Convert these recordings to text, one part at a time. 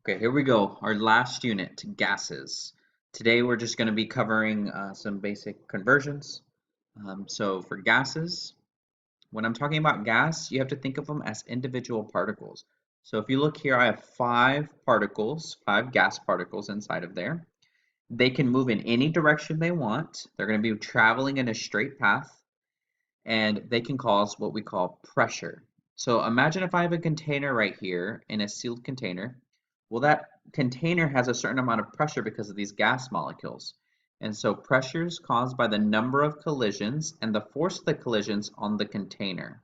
Okay, here we go. Our last unit, gases. Today we're just going to be covering some basic conversions. So for gases, when I'm talking about gas, you have to think of them as individual particles. So if you look here, I have five gas particles inside of there. They can move in any direction they want. They're going to be traveling in a straight path, and they can cause what we call pressure. So imagine if I have a container right here in a sealed container. Well, that container has a certain amount of pressure because of these gas molecules. And so pressure is caused by the number of collisions and the force of the collisions on the container.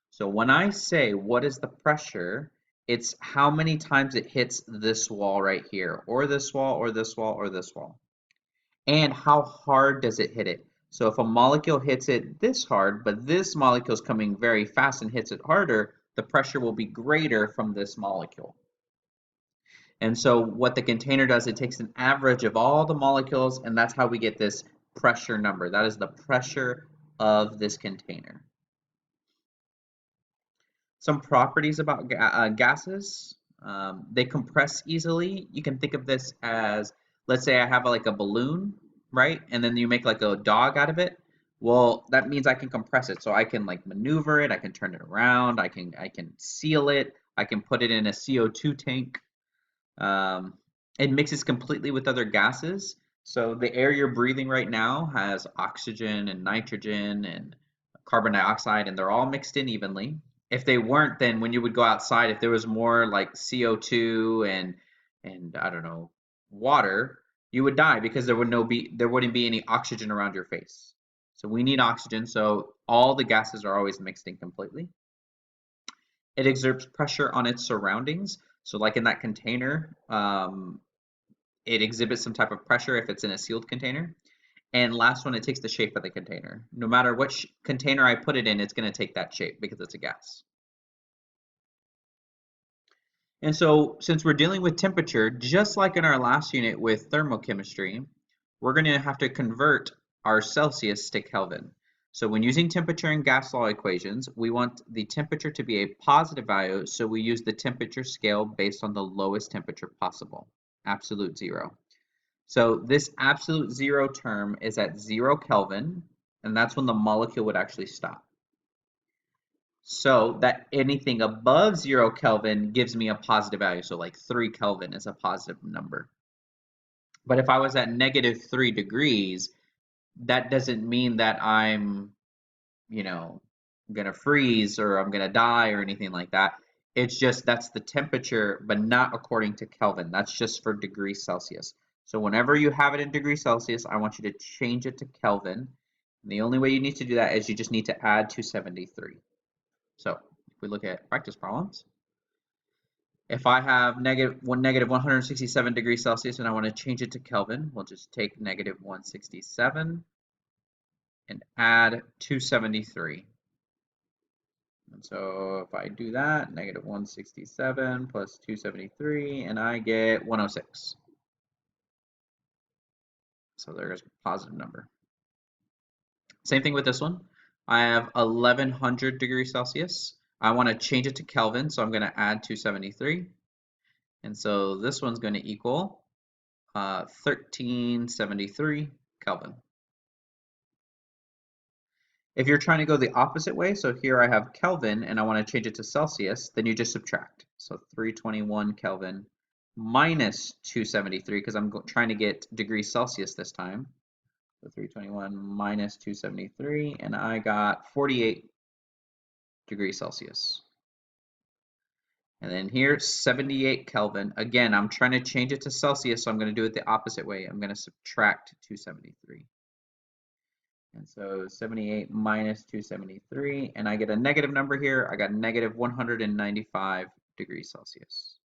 So when I say what is the pressure, it's how many times it hits this wall right here, or this wall, or this wall, or this wall. And how hard does it hit it? So if a molecule hits it this hard, but this molecule is coming very fast and hits it harder, the pressure will be greater from this molecule. And so what the container does, it takes an average of all the molecules, and that's how we get this pressure number. That is the pressure of this container. Some properties about gases. They compress easily. You can think of this as, let's say I have like a balloon, right? And then you make like a dog out of it. Well, that means I can compress it. So I can like maneuver it, I can turn it around, I can seal it, I can put it in a CO2 tank. Um, it mixes completely with other gases. So the air you're breathing right now has oxygen and nitrogen and carbon dioxide, and they're all mixed in evenly. If they weren't, then when you would go outside, if there was more like CO2 and I don't know, water, you would die because there wouldn't be any oxygen around your face. So we need oxygen, so all the gases are always mixed in completely. It exerts pressure on its surroundings. So like in that container, it exhibits some type of pressure if it's in a sealed container. And last one, it takes the shape of the container. No matter which container I put it in, it's going to take that shape because it's a gas. And so since we're dealing with temperature, just like in our last unit with thermochemistry, we're going to have to convert our Celsius to Kelvin. So when using temperature in gas law equations, we want the temperature to be a positive value, so we use the temperature scale based on the lowest temperature possible, absolute zero. So this absolute zero term is at 0 Kelvin, and that's when the molecule would actually stop. So that anything above 0 Kelvin gives me a positive value. So like 3 Kelvin is a positive number. But if I was at -3 degrees, that doesn't mean that I'm, you know, gonna freeze or I'm gonna die or anything like that. It's just that's the temperature, but not according to Kelvin. That's just for degrees Celsius. So whenever you have it in degrees Celsius, I want you to change it to Kelvin. And the only way you need to do that is you just need to add 273. So if we look at practice problems, if I have negative 167 degrees Celsius and I want to change it to Kelvin, we'll just take negative 167 and add 273. And so if I do that, negative 167 plus 273, and I get 106. So there's a positive number. Same thing with this one. I have 1100 degrees Celsius. I want to change it to Kelvin, so I'm going to add 273. And so this one's going to equal 1373 Kelvin. If you're trying to go the opposite way, so here I have Kelvin and I want to change it to Celsius, then you just subtract. So 321 Kelvin minus 273, because I'm trying to get degrees Celsius this time. So 321 minus 273, and I got 48 degrees Celsius. And then here, 78 Kelvin. Again, I'm trying to change it to Celsius, so I'm going to do it the opposite way. I'm going to subtract 273. And so 78 minus 273, and I get a negative number here. I got negative 195 degrees Celsius.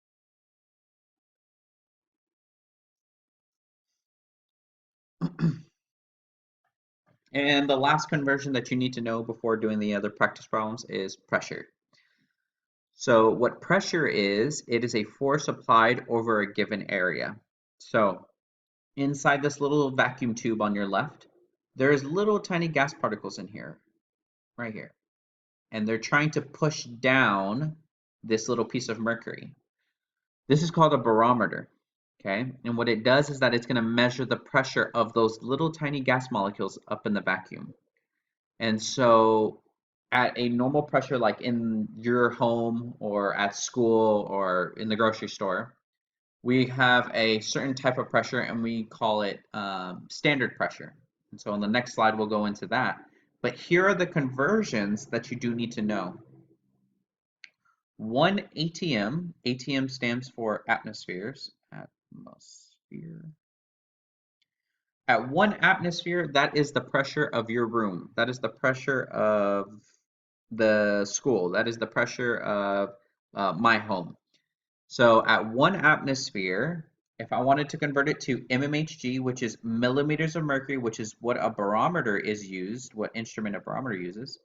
And the last conversion that you need to know before doing the other practice problems is pressure. So what pressure is, it is a force applied over a given area. So inside this little vacuum tube on your left, there's little tiny gas particles in here, right here. And they're trying to push down this little piece of mercury. This is called a barometer, okay? And what it does is that it's going to measure the pressure of those little tiny gas molecules up in the vacuum. And so at a normal pressure, like in your home or at school or in the grocery store, we have a certain type of pressure and we call it standard pressure. And so on the next slide, we'll go into that. But here are the conversions that you do need to know. 1 ATM, ATM stands for atmospheres, atmosphere. At 1 atmosphere, that is the pressure of your room. That is the pressure of the school. That is the pressure of my home. So at 1 atmosphere, if I wanted to convert it to mmHg, which is millimeters of mercury, which is what a barometer is used, what instrument a barometer uses,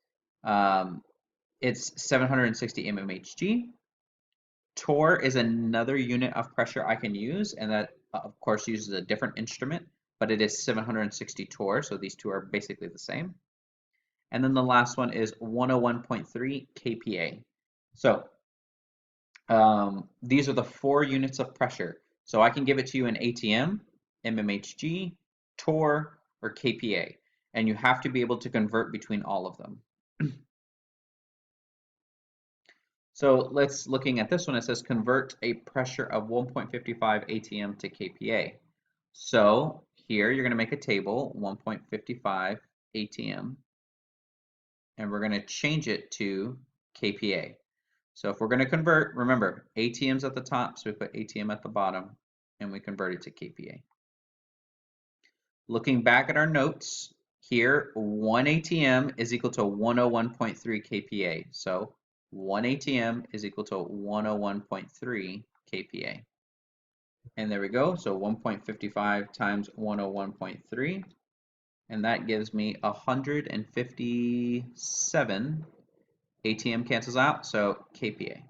it's 760 mmHg. Torr is another unit of pressure I can use, and that of course uses a different instrument, but it is 760 torr, so these two are basically the same. And then the last one is 101.3 kPa. So these are the 4 units of pressure. So I can give it to you in ATM, mmHg, torr, or kPa, and you have to be able to convert between all of them. So let's looking at this one, it says convert a pressure of 1.55 ATM to kPa. So here you're going to make a table, 1.55 ATM, and we're going to change it to kPa. So if we're going to convert, remember, ATM's at the top, so we put ATM at the bottom, and we convert it to kPa. Looking back at our notes, here, 1 ATM is equal to 101.3 kPa. So 1 ATM is equal to 101.3 kPa. And there we go. So 1.55 times 101.3. And that gives me 157. ATM cancels out, so kPa.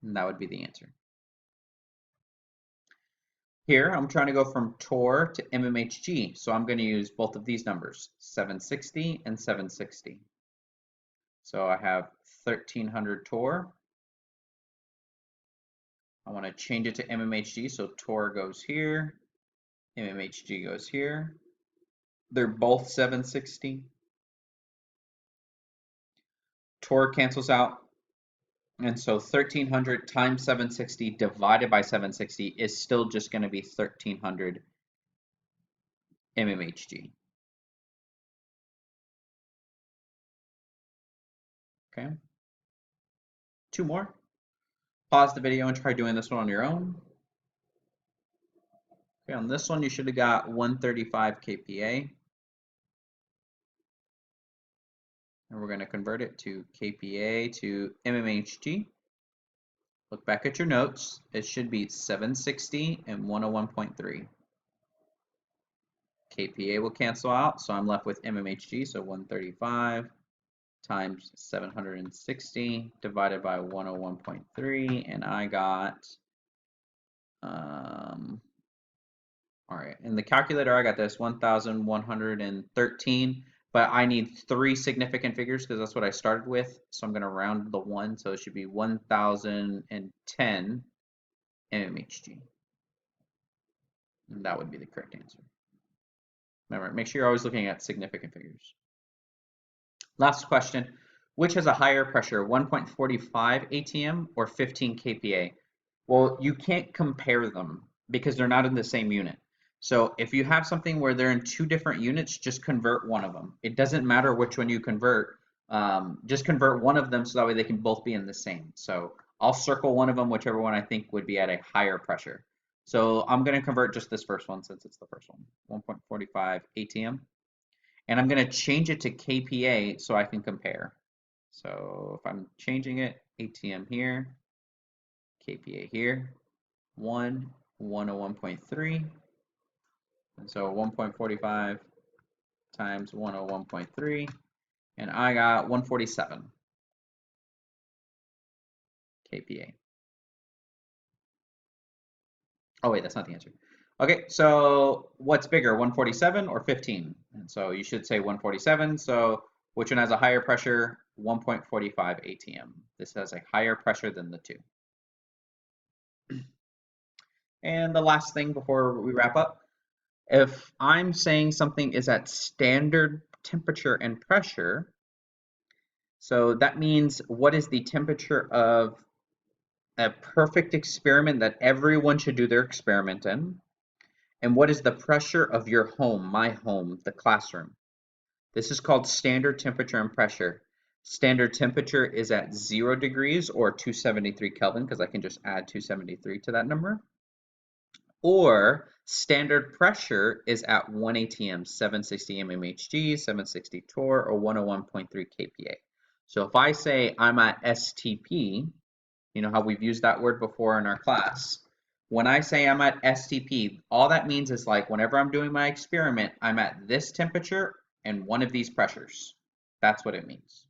And that would be the answer. Here, I'm trying to go from torr to mmHg. So I'm going to use both of these numbers, 760 and 760. So I have 1300 torr. I want to change it to mmHg, so torr goes here, mmHg goes here. They're both 760. Torr cancels out, and so 1300 times 760 divided by 760 is still just going to be 1300 mmHg. Okay. 2 more. Pause the video and try doing this one on your own. Okay, on this one you should have got 135 kPa. And we're going to convert it to kPa to mmHg. Look back at your notes. It should be 760 and 101.3. kPa will cancel out, so I'm left with mmHg, so 135 times 760 divided by 101.3, and I got, all right, in the calculator I got this 1,113, but I need 3 significant figures because that's what I started with, so I'm going to round the 1, so it should be 1,010 mmHg. And that would be the correct answer. Remember, make sure you're always looking at significant figures. Last question, which has a higher pressure, 1.45 ATM or 15 kPa? Well, you can't compare them because they're not in the same unit. So if you have something where they're in 2 different units, just convert one of them. It doesn't matter which one you convert, just convert one of them so that way they can both be in the same. So I'll circle one of them, whichever one I think would be at a higher pressure. So I'm going to convert just this first one since it's the first one, 1.45 ATM. And I'm going to change it to kPa so I can compare. So if I'm changing it, ATM here, kPa here, 101.3. And so 1.45 times 101.3, and I got 147 kPa. Oh wait, that's not the answer. Okay, so what's bigger, 147 or 15? And so you should say 147. So which one has a higher pressure? 1.45 ATM. This has a higher pressure than the 2. And the last thing before we wrap up, if I'm saying something is at standard temperature and pressure, so that means what is the temperature of a perfect experiment that everyone should do their experiment in? And what is the pressure of your home, my home, the classroom? This is called standard temperature and pressure. Standard temperature is at 0 degrees or 273 Kelvin, because I can just add 273 to that number. Or standard pressure is at 1 atm, 760 mmHg, 760 torr, or 101.3 kPa. So if I say I'm at STP, you know how we've used that word before in our class. When I say I'm at STP, all that means is like whenever I'm doing my experiment, I'm at this temperature and one of these pressures. That's what it means.